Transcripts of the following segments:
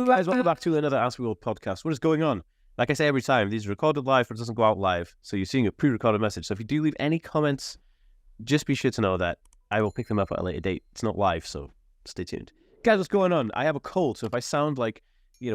Guys, welcome back to another AspieWorld podcast. What is going on? Like I say every time, these are recorded live, but it doesn't go out live. So you're seeing a pre-recorded message. So if you do leave any comments, just be sure to know that I will pick them up at a later date. It's not live, so stay tuned. Guys, what's going on? I have a cold, so if I sound like,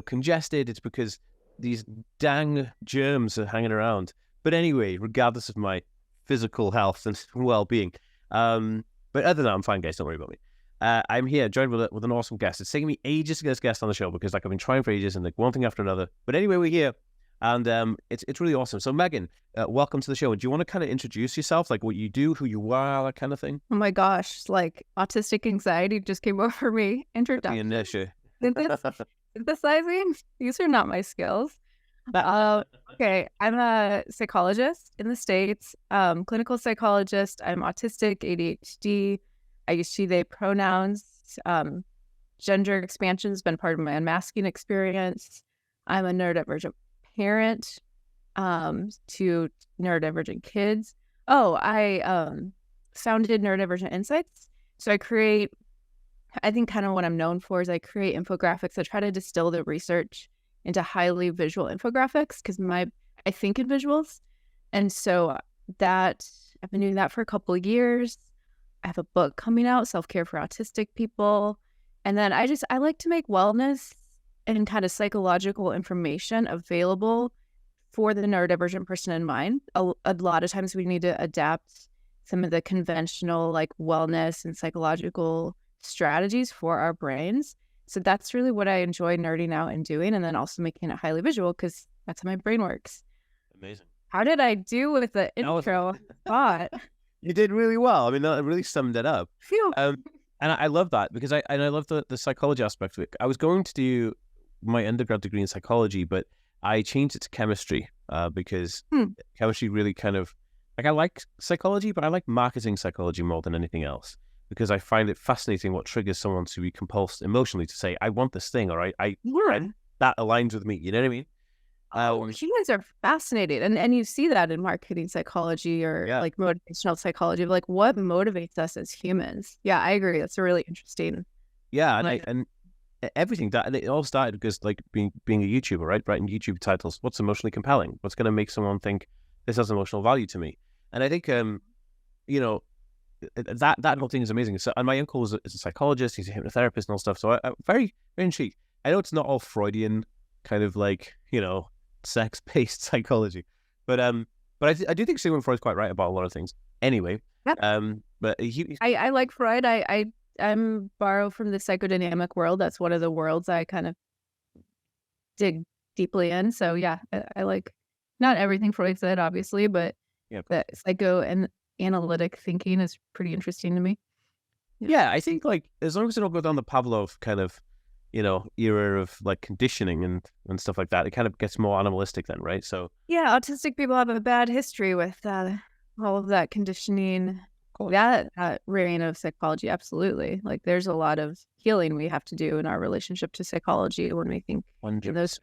congested, it's because these dang germs are hanging around. But anyway, regardless of my physical health and well-being. But other than that, I'm fine, guys. Don't worry about me. I'm here joined with an awesome guest. It's taking me ages to get this guest on the show because I've been trying for ages and one thing after another. But anyway, we're here and it's really awesome. So Megan, welcome to the show. Do you want to kind of introduce yourself, like what you do, who you are, that kind of thing? Oh my gosh, like autistic anxiety just came over me. Introduction. Synthesizing. These are not my skills. Okay, I'm a psychologist in the States, clinical psychologist. I'm autistic, ADHD. I use she, they pronouns. Gender expansion has been part of my unmasking experience. I'm a neurodivergent parent to neurodivergent kids. I founded Neurodivergent Insights. So I think kind of what I'm known for is I create infographics. I try to distill the research into highly visual infographics because I think in visuals. And so that I've been doing that for a couple of years. I have a book coming out, Selfcare for Autistic People. And then I like to make wellness and kind of psychological information available for the neurodivergent person in mind. A lot of times we need to adapt some of the conventional like wellness and psychological strategies for our brains. So that's really what I enjoy nerding out and doing, and then also making it highly visual because that's how my brain works. Amazing. How did I do with the intro? Thought you did really well. I mean, that really summed it up. And I love that because I love the psychology aspect of it. I was going to do my undergrad degree in psychology, but I changed it to chemistry because chemistry really kind of I like psychology, but I like marketing psychology more than anything else because I find it fascinating what triggers someone to be compulsed emotionally to say, I want this thing, or that aligns with me. You know what I mean? Humans are fascinating, and you see that in marketing psychology or like motivational psychology, like what motivates us as humans. Yeah, I agree. That's a really interesting. Yeah, and everything that, and it all started because like being a YouTuber, right? Writing YouTube titles. What's emotionally compelling? What's going to make someone think this has emotional value to me? And I think that whole thing is amazing. So, and my uncle is a psychologist. He's a hypnotherapist and all stuff. So I'm very, very intrigued. I know it's not all Freudian kind of like sex-based psychology, but I do think Sigmund Freud's quite right about a lot of things. Anyway, but I like Freud. I'm borrowed from the psychodynamic world. That's one of the worlds I kind of dig deeply in. So yeah, I like not everything Freud said, obviously, but the psycho and analytic thinking is pretty interesting to me. Yeah, I think like as long as it don't go down the Pavlov kind of era of like conditioning and stuff like that, it kind of gets more animalistic then, right? So yeah, autistic people have a bad history with all of that conditioning, that reign of psychology. Absolutely. Like there's a lot of healing we have to do in our relationship to psychology when we think in those.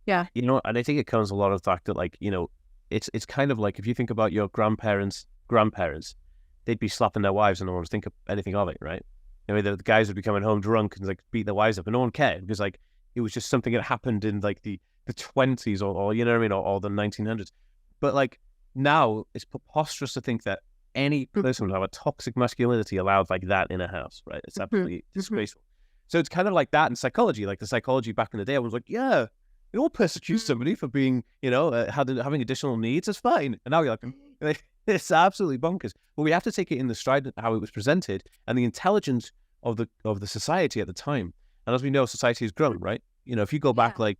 Yeah. And I think it comes a lot of the fact that like, it's kind of like if you think about your grandparents, they'd be slapping their wives and no one would think of anything of it, right? The guys would be coming home drunk and like beat their wives up and no one cared because like it was just something that happened in like the 20s or you know what I mean, or the 1900s. But like now it's preposterous to think that any person would have a toxic masculinity allowed like that in a house, right? It's absolutely disgraceful. So it's kind of like that in psychology. Like the psychology back in the day, I was like, yeah, you don't persecute somebody for being, having additional needs. It's fine. And now you're like, it's absolutely bonkers. But we have to take it in the stride how it was presented and the intelligence of the society at the time. And as we know, society has grown, right? If you go back, the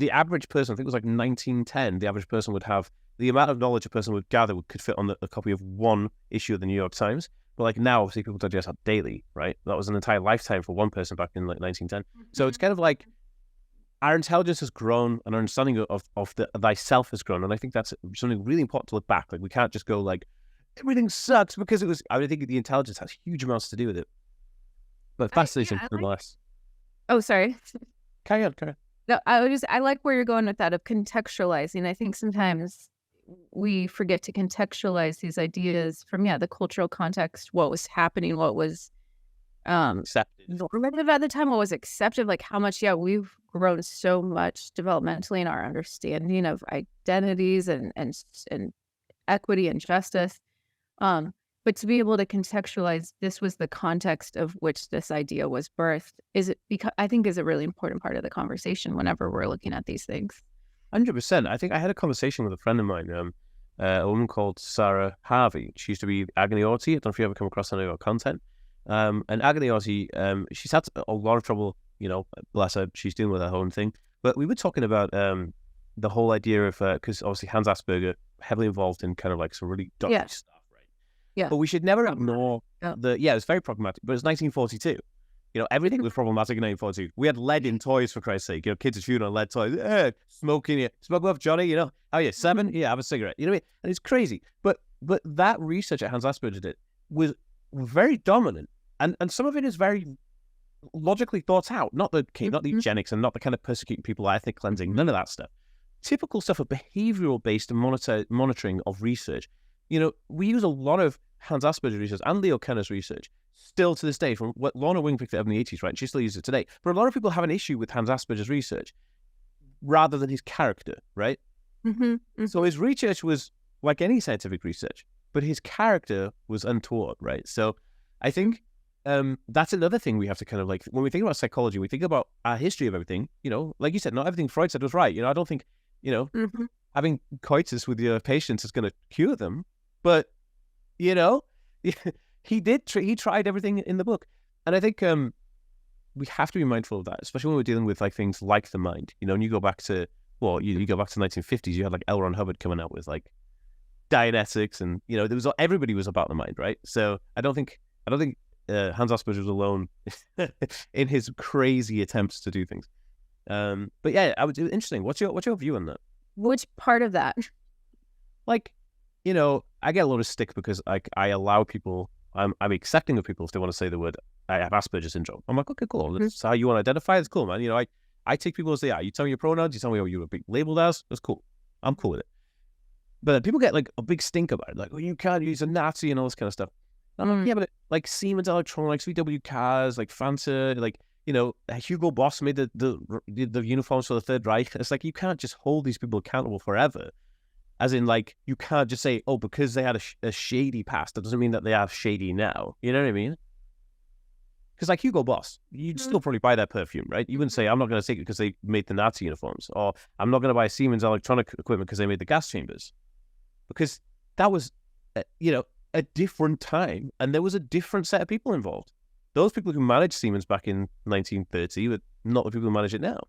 average person, I think it was like 1910, the average person would have the amount of knowledge a person would gather could fit on a copy of one issue of the New York Times. But like now, obviously, people digest that daily, right? That was an entire lifetime for one person back in like 1910. So it's kind of like our intelligence has grown and our understanding of the thyself has grown. And I think that's something really important to look back. Like we can't just go like, everything sucks because it was, I think the intelligence has huge amounts to do with it. But fascinating nonetheless. Oh, sorry. Carry on. No, I like where you're going with that of contextualizing. I think sometimes we forget to contextualize these ideas from the cultural context, what was happening, what was Accepted. normative at the time, what was accepted, like how much, we've grown so much developmentally in our understanding of identities and equity and justice. But to be able to contextualize this was the context of which this idea was birthed I think is a really important part of the conversation whenever we're looking at these things. 100%. I think I had a conversation with a friend of mine, a woman called Sarah Harvey. She used to be Agony Autie. I don't know if you ever come across any of her content. And Agony Autie, she's had a lot of trouble, bless her, she's dealing with her own thing. But we were talking about the whole idea of, because obviously Hans Asperger, heavily involved in kind of like some really dark stuff. Yeah. But we should never ignore it's very problematic, but it's 1942. Everything was problematic in 1942. We had lead in toys, for Christ's sake. Kids are shooting on lead toys. Smoking, smoke up, Johnny, how are you, 7? Yeah, have a cigarette. You know what I mean? And it's crazy. But that research that Hans Asperger did was very dominant. And some of it is very logically thought out. Not the eugenics and not the kind of persecuting people, ethnic cleansing, none of that stuff. Typical stuff of behavioral-based monitoring of research. We use a lot of Hans Asperger research and Leo Kanner's research still to this day, from what Lorna Wing picked it up in the 80s, right? And she still uses it today. But a lot of people have an issue with Hans Asperger's research rather than his character, right? So his research was like any scientific research, but his character was untoward, right? So I think that's another thing we have to kind of like, when we think about psychology, we think about our history of everything, like you said, not everything Freud said was right. I don't think, having coitus with your patients is going to cure them. But, he tried everything in the book. And I think we have to be mindful of that, especially when we're dealing with like things like the mind, and you go back to, you go back to the 1950s, you had like L. Ron Hubbard coming out with like Dianetics and, everybody was about the mind, right? So I don't think Hans Asperger was alone in his crazy attempts to do things. But yeah, it was interesting. What's your view on that? Which part of that? Like, I get a lot of stick because I allow people, I'm accepting of people if they want to say the word, I have Asperger syndrome. I'm like, okay, cool. That's how you want to identify. It's cool, man. I take people as they are. You tell me your pronouns, you tell me what you're labeled as. That's cool. I'm cool with it. But people get like a big stink about it. Like, you can't use a Nazi and all this kind of stuff. Yeah, but like Siemens Electronics, VW cars, like Fanta, like, Hugo Boss made the uniforms for the Third Reich. It's like, you can't just hold these people accountable forever. As in, like, you can't just say, because they had a shady past, that doesn't mean that they are shady now. You know what I mean? Because like Hugo Boss, you'd still probably buy their perfume, right? You wouldn't say, I'm not going to take it because they made the Nazi uniforms, or I'm not going to buy Siemens electronic equipment because they made the gas chambers. Because that was, a different time, and there was a different set of people involved. Those people who managed Siemens back in 1930 were not the people who manage it now.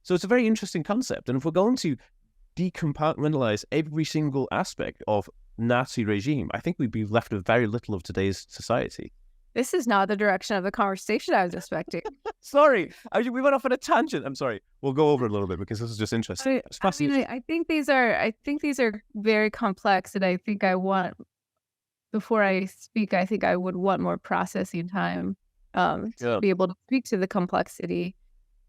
So it's a very interesting concept. And if we're going to decompartmentalize every single aspect of Nazi regime, I think we'd be left with very little of today's society. This is not the direction of the conversation I was expecting. Sorry, we went off on a tangent. I'm sorry. We'll go over it a little bit because this is just interesting. I think these are very complex, and I think before I speak, I think I would want more processing time to be able to speak to the complexity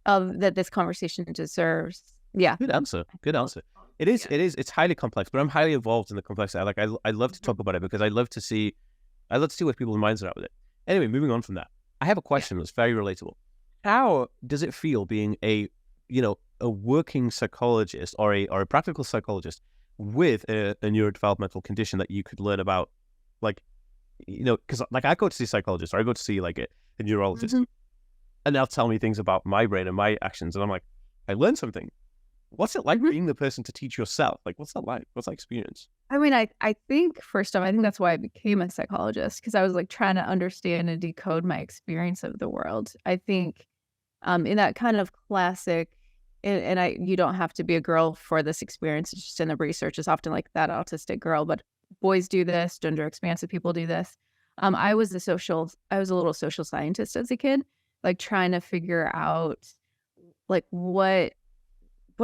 that this conversation deserves. Yeah. Good answer. It is. It's highly complex, but I'm highly involved in the complexity. I love to talk about it because I love to see what people's minds are at with it. Anyway, moving on from that, I have a question that's very relatable. How does it feel being a working psychologist or a practical psychologist with a neurodevelopmental condition that you could learn about? Like, because like I go to see a psychologist or I go to see like a neurologist, and they'll tell me things about my brain and my actions, and I'm like, I learned something. What's it like being the person to teach yourself? Like, what's that like? What's that experience? I mean, I think first off, I think that's why I became a psychologist, because I was like trying to understand and decode my experience of the world. I think in that kind of classic, you don't have to be a girl for this experience. It's just in the research, it's often like that autistic girl, but boys do this, gender expansive people do this. I was a little social scientist as a kid, like trying to figure out like what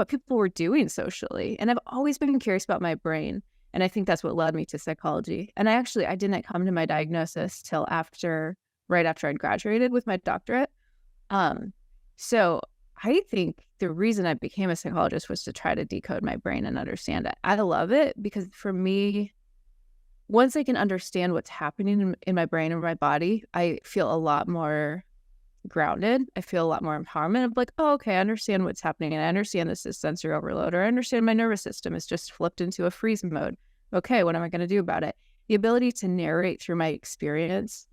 people were doing socially. And I've always been curious about my brain. And I think that's what led me to psychology. And I didn't come to my diagnosis till right after I'd graduated with my doctorate. So I think the reason I became a psychologist was to try to decode my brain and understand it. I love it because for me, once I can understand what's happening in my brain and my body, I feel a lot more grounded. I feel a lot more empowerment of like, oh, okay, I understand what's happening. And I understand this is sensory overload, or I understand my nervous system is just flipped into a freeze mode. Okay, what am I going to do about it? The ability to narrate through my experience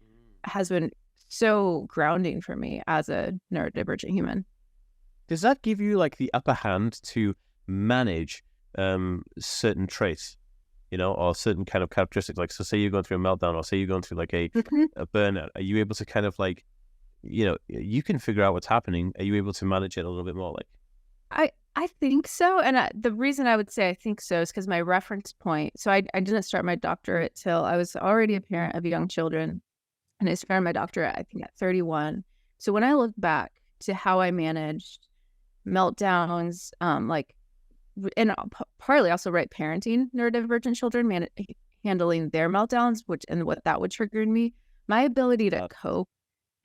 has been so grounding for me as a neurodivergent human. Does that give you like the upper hand to manage certain traits, or certain kind of characteristics? Like, so say you're going through a meltdown, or say you're going through like a burnout. Are you able to kind of like, you can figure out what's happening. Are you able to manage it a little bit more? Like, I think so. And the reason I would say I think so is because my reference point. So I didn't start my doctorate till I was already a parent of young children. And I started my doctorate, I think, at 31. So when I look back to how I managed meltdowns, and partly also parenting neurodivergent children, handling their meltdowns, and what that would trigger in me, my ability to cope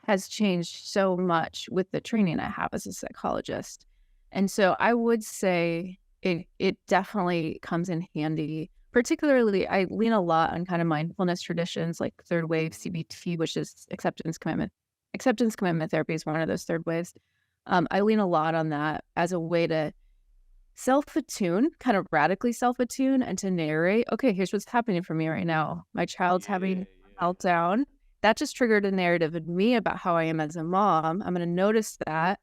has changed so much with the training I have as a psychologist. And so I would say it definitely comes in handy. Particularly, I lean a lot on kind of mindfulness traditions like third wave CBT, which is acceptance commitment. Acceptance commitment therapy is one of those third waves. I lean a lot on that as a way to self-attune, kind of radically self-attune, and to narrate, okay, here's what's happening for me right now. My child's having a meltdown. That just triggered a narrative in me about how I am as a mom. I'm going to notice that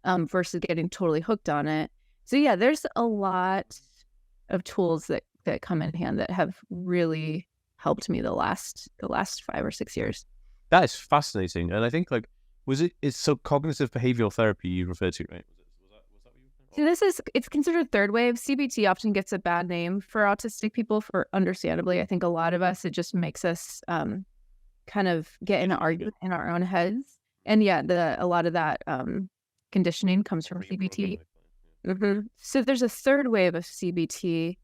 versus getting totally hooked on it. So yeah, there's a lot of tools that come in hand that have really helped me the last 5 or 6 years. That is fascinating. And I think it's so cognitive behavioral therapy you referred to, right? So it's considered third wave. CBT often gets a bad name for autistic people, for understandably. I think a lot of us, it just makes us kind of get in an argument in our own heads. And yeah, a lot of that conditioning comes from CBT. So there's a third wave of CBT.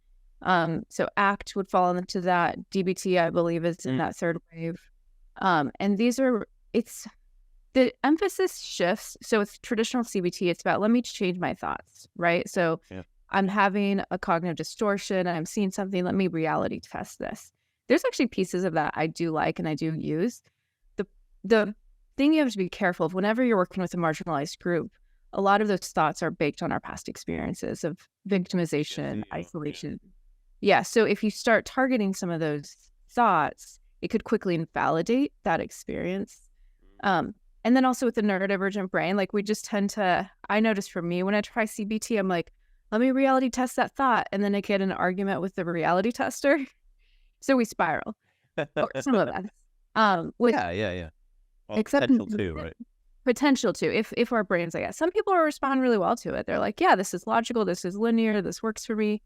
So ACT would fall into that. DBT, I believe, is in that third wave. And the emphasis shifts. So with traditional CBT, it's about, let me change my thoughts, right? So I'm having a cognitive distortion, I'm seeing something, let me reality test this. There's actually pieces of that I do like and I do use. The thing you have to be careful of whenever you're working with a marginalized group, a lot of those thoughts are baked on our past experiences of victimization, isolation. Yeah, so if you start targeting some of those thoughts, it could quickly invalidate that experience. And then also with the neurodivergent brain, like we just tend to, I notice for me, when I try CBT, I'm like, let me reality test that thought. And then I get in an argument with the reality tester. So we spiral. Or some of us. Well, except potential too, right? Potential to, if our brains, I guess. Some people respond really well to it. They're like, yeah, this is logical. This is linear. This works for me.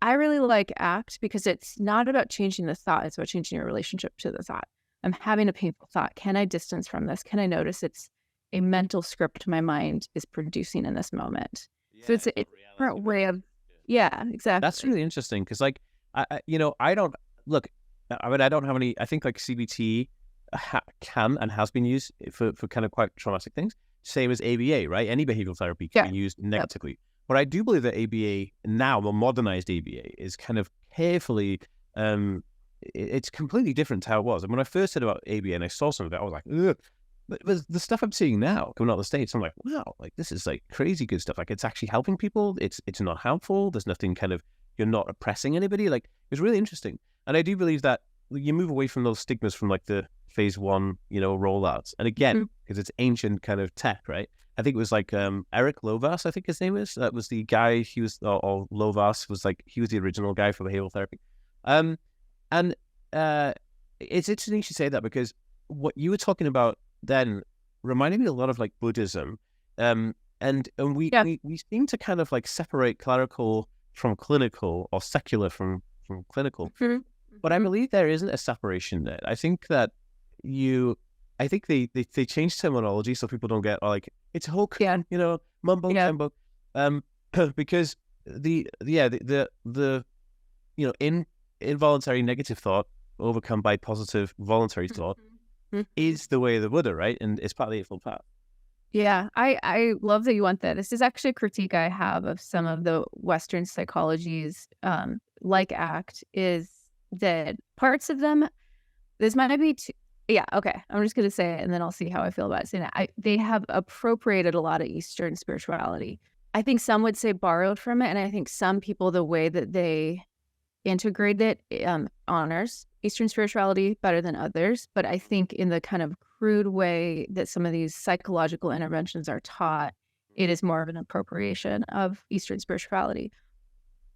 I really like ACT because it's not about changing the thought. It's about changing your relationship to the thought. I'm having a painful thought. Can I distance from this? Can I notice it's a mental script my mind is producing in this moment? So it's a different way of, exactly. That's really interesting because I don't look. I mean, I don't have any. I think like CBT can and has been used for kind of quite traumatic things. Same as ABA, right? Any behavioral therapy can be used negatively. But I do believe that ABA now, the modernized ABA, is kind of carefully. It's completely different to how it was. And when I first heard about ABA and I saw some of it, I was like, ugh. But the stuff I'm seeing now coming out of the States, I'm like, wow, like this is like crazy good stuff. Like it's actually helping people. It's not harmful. There's nothing kind of, you're not oppressing anybody. Like it's really interesting. And I do believe that you move away from those stigmas from like the phase 1, rollouts. And again, because it's ancient kind of tech, right? I think it was like Eric Lovaas, I think his name is. That was the guy, or Lovaas was like, he was the original guy for behavioral therapy. And it's interesting you should say that because what you were talking about then reminded me a lot of like Buddhism. And we seem to kind of like separate clerical from clinical or secular from clinical. But I believe there isn't a separation there. I think that they change terminology so people don't get like, it's hook, mumbo jumbo. Because the involuntary negative thought overcome by positive voluntary thought is the way of the Buddha, right? And it's part of the Eightfold Path. Yeah, I love that you want that. This is actually a critique I have of some of the Western psychologies, like ACT, is that parts of them, this might be yeah, okay. I'm just going to say it and then I'll see how I feel about saying it. They have appropriated a lot of Eastern spirituality. I think some would say borrowed from it. And I think some people, the way that they integrate it honors Eastern spirituality better than others. But I think in the kind of crude way that some of these psychological interventions are taught, it is more of an appropriation of Eastern spirituality.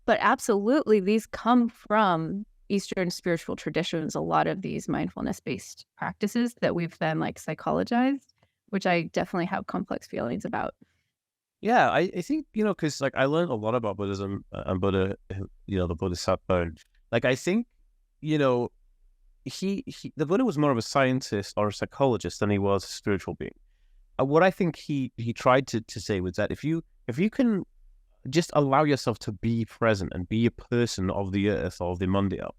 But absolutely, these come from Eastern spiritual traditions, a lot of these mindfulness-based practices that we've then like psychologized, which I definitely have complex feelings about. Yeah, I think, because like I learned a lot about Buddhism and Buddha, the Bodhisattva. And, like, I think, the Buddha was more of a scientist or a psychologist than he was a spiritual being. What I think he tried to say was that if you can just allow yourself to be present and be a person of the earth or of the mundial,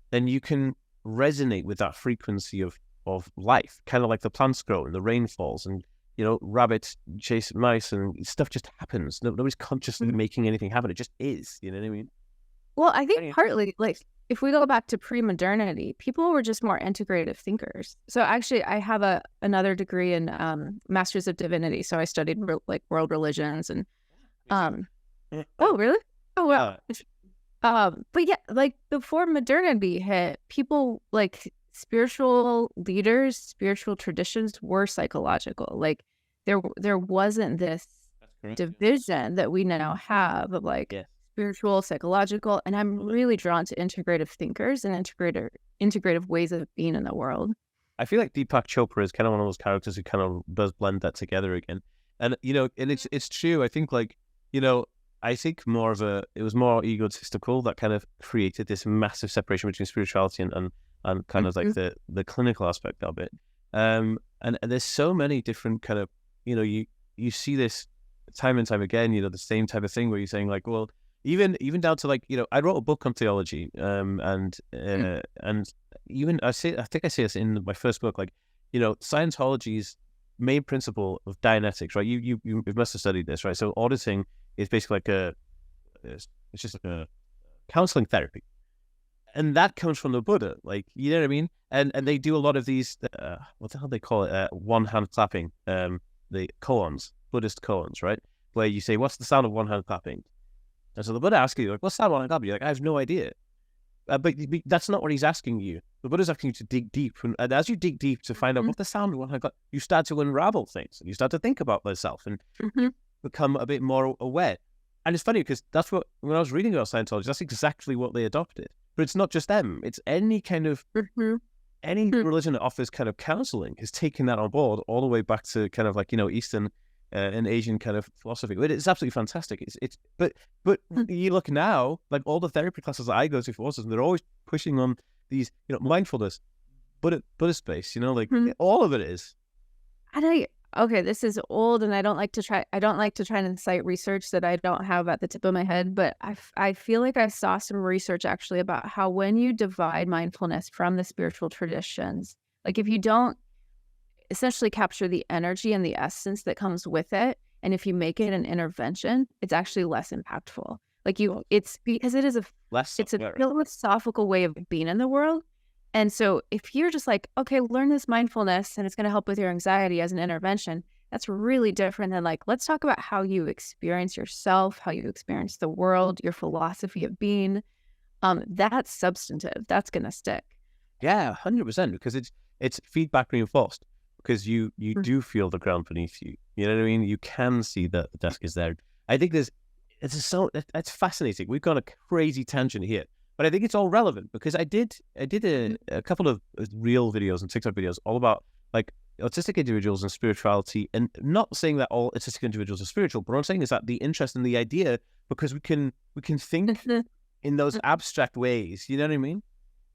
then you can resonate with that frequency of life, kind of like the plants grow and the rain falls and, rabbits chase mice and stuff just happens. Nobody's consciously making anything happen. It just is, you know what I mean? Well, I think partly, like, if we go back to pre-modernity, people were just more integrative thinkers. So actually, I have another degree in Masters of Divinity. So I studied like world religions and oh, really? Oh, wow. But yeah, like before modernity hit, people like spiritual leaders, spiritual traditions were psychological. Like there wasn't this division that we now have of like spiritual, psychological, and I'm really drawn to integrative thinkers and integrative ways of being in the world. I feel like Deepak Chopra is kind of one of those characters who kind of does blend that together again. And and it's true. I think I think it was more egotistical that kind of created this massive separation between spirituality and kind of like the clinical aspect of it. And there's so many different kind of, you see this time and time again, the same type of thing where you're saying like, well, even down to like, I wrote a book on theology, and even I think I say this in my first book, like, Scientology's main principle of Dianetics, right? You must have studied this, right? So auditing is basically like it's just like a counseling therapy, and that comes from the Buddha, like, you know what I mean? And they do a lot of these what the hell they call it, one hand clapping, the koans, Buddhist koans, right? Where you say, what's the sound of one hand clapping? And so the Buddha asks you, like, what's the sound of one hand clapping? You're like, I have no idea. But that's not what he's asking you. The Buddha's asking you to dig deep, and as you dig deep to find out what the sound of one hand clapping, you start to unravel things, and you start to think about yourself and become a bit more aware. And it's funny because that's what, when I was reading about Scientology, that's exactly what they adopted. But it's not just them. It's any kind of, any religion that offers kind of counseling has taken that on board all the way back to kind of like, Eastern and Asian kind of philosophy. It's absolutely fantastic. But you look now, like all the therapy classes that I go to for autism, they're always pushing on these, mindfulness, Buddhist space, like all of it is. And okay, this is old, and I don't like to try and cite research that I don't have at the tip of my head, but I feel like I saw some research actually about how when you divide mindfulness from the spiritual traditions, like if you don't essentially capture the energy and the essence that comes with it, and if you make it an intervention, it's actually less impactful. Like it's because it is a philosophical way of being in the world. And so if you're just like, okay, learn this mindfulness and it's going to help with your anxiety as an intervention, that's really different than like, let's talk about how you experience yourself, how you experience the world, your philosophy of being. That's substantive. That's going to stick. Yeah, 100%, because it's feedback reinforced, because you do feel the ground beneath you. You know what I mean? You can see that the desk is there. I think it's fascinating. We've got a crazy tangent here. But I think it's all relevant because I did a couple of real videos and TikTok videos all about like autistic individuals and spirituality, and not saying that all autistic individuals are spiritual, but what I'm saying is that the interest in the idea, because we can think in those abstract ways. You know what I mean?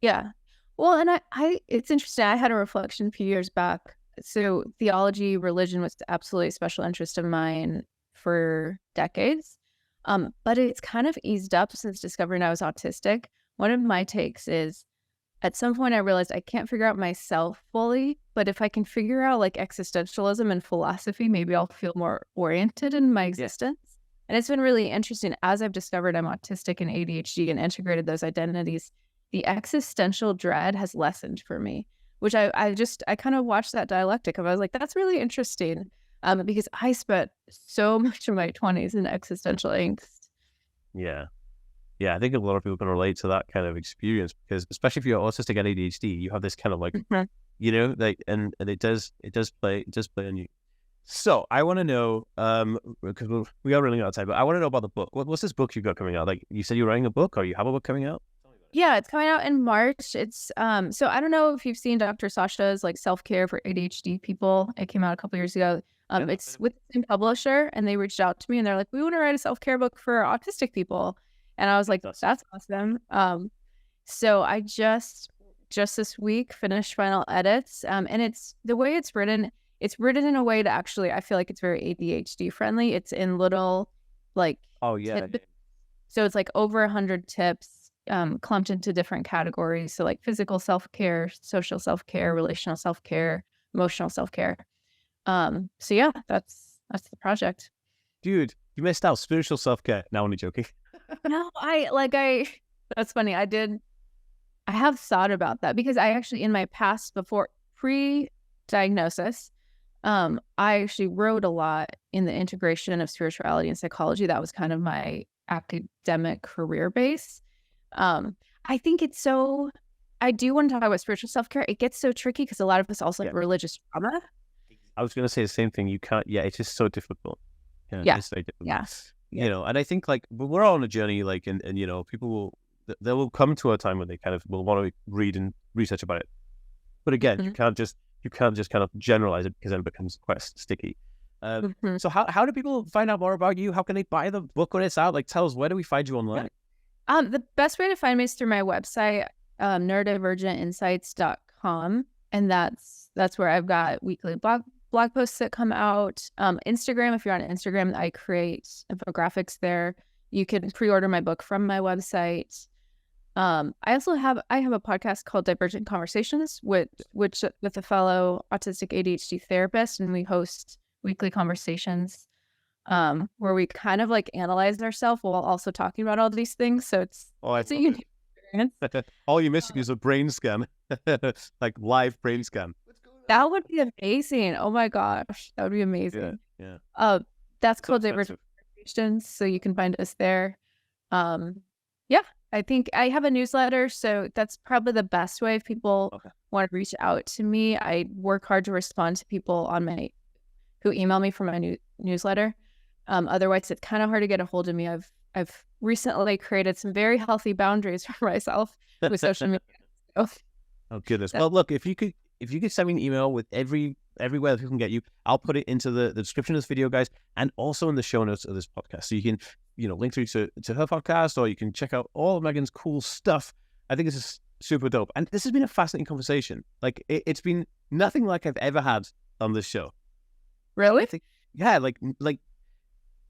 Yeah. Well, and it's interesting. I had a reflection a few years back. So theology, religion was absolutely a special interest of mine for decades. But it's kind of eased up since discovering I was autistic. One of my takes is at some point I realized I can't figure out myself fully, but if I can figure out like existentialism and philosophy, maybe I'll feel more oriented in my existence. And it's been really interesting as I've discovered I'm autistic and ADHD and integrated those identities the existential dread has lessened for me, which I kind of watched that dialectic of, I was like, that's really interesting. Because I spent so much of my 20s in existential angst. Yeah. Yeah, I think a lot of people can relate to that kind of experience, because especially if you're autistic and ADHD, you have this kind of like, like, and it does play on you. So I want to know, because we are running out of time, but I want to know about the book. What's this book you got coming out? Like, you said you're writing a book, or you have a book coming out? Yeah, it's coming out in March. It's so I don't know if you've seen Dr. Sasha's like Selfcare for ADHD people. It came out a couple years ago. It's with the same publisher, and they reached out to me and they're like, we want to write a self-care book for autistic people. And I was like, that's awesome. So I just this week finished final edits. And it's the way it's written in a way to actually, I feel like it's very ADHD friendly. It's in little like, tidbits. So it's like over 100 tips, clumped into different categories. So like physical self-care, social self-care, relational self-care, emotional self-care. So yeah, that's the project. Dude, you missed out. Spiritual self-care. Now, only joking. No, that's funny. I have thought about that, because I actually, in my past, before pre-diagnosis, I actually wrote a lot in the integration of spirituality and psychology. That was kind of my academic career base. I think I do want to talk about spiritual self-care. It gets so tricky because a lot of us also have religious trauma. I was going to say the same thing. You can't, it's just so difficult. It's so difficult. You know, and I think like we're all on a journey, like, and you know, people there will come to a time when they kind of will want to read and research about it. But again, you can't just kind of generalize it, because then it becomes quite sticky. So how do people find out more about you? How can they buy the book when it's out? Like, tell us, where do we find you online? The best way to find me is through my website, neurodivergentinsights.com, and that's where I've got weekly blog posts that come out. Instagram, if you're on Instagram, I create infographics there. You can pre-order my book from my website. I also have a podcast called Divergent Conversations with a fellow autistic ADHD therapist, and we host weekly conversations where we kind of like analyze ourselves while also talking about all these things. So it's a unique experience. All you're missing is a brain scan, like live brain scan. That would be amazing. Oh my gosh, that would be amazing. Yeah. That's called Divergent Conversations, so you can find us there. I think I have a newsletter, so that's probably the best way if people want to reach out to me. I work hard to respond to people who email me from my newsletter. Otherwise, it's kind of hard to get a hold of me. I've recently created some very healthy boundaries for myself with social media. Oh goodness. Well, look, if you could send me an email with everywhere that people can get you, I'll put it into the description of this video, guys, and also in the show notes of this podcast. So you can, link through to her podcast, or you can check out all of Megan's cool stuff. I think this is super dope. And this has been a fascinating conversation. Like, it's been nothing like I've ever had on this show. Really? Like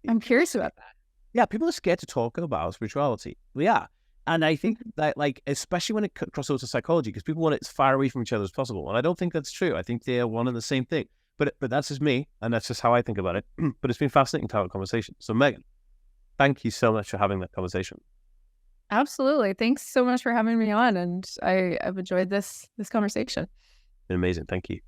I'm curious about that. Yeah, people are scared to talk about spirituality. We are. And I think that, like, especially when it crosses over to psychology, because people want it as far away from each other as possible. And I don't think that's true. I think they are one and the same thing. But that's just me, and that's just how I think about it. But it's been fascinating to have a conversation. So, Megan, thank you so much for having that conversation. Absolutely. Thanks so much for having me on. And I've enjoyed this conversation. Amazing. Thank you.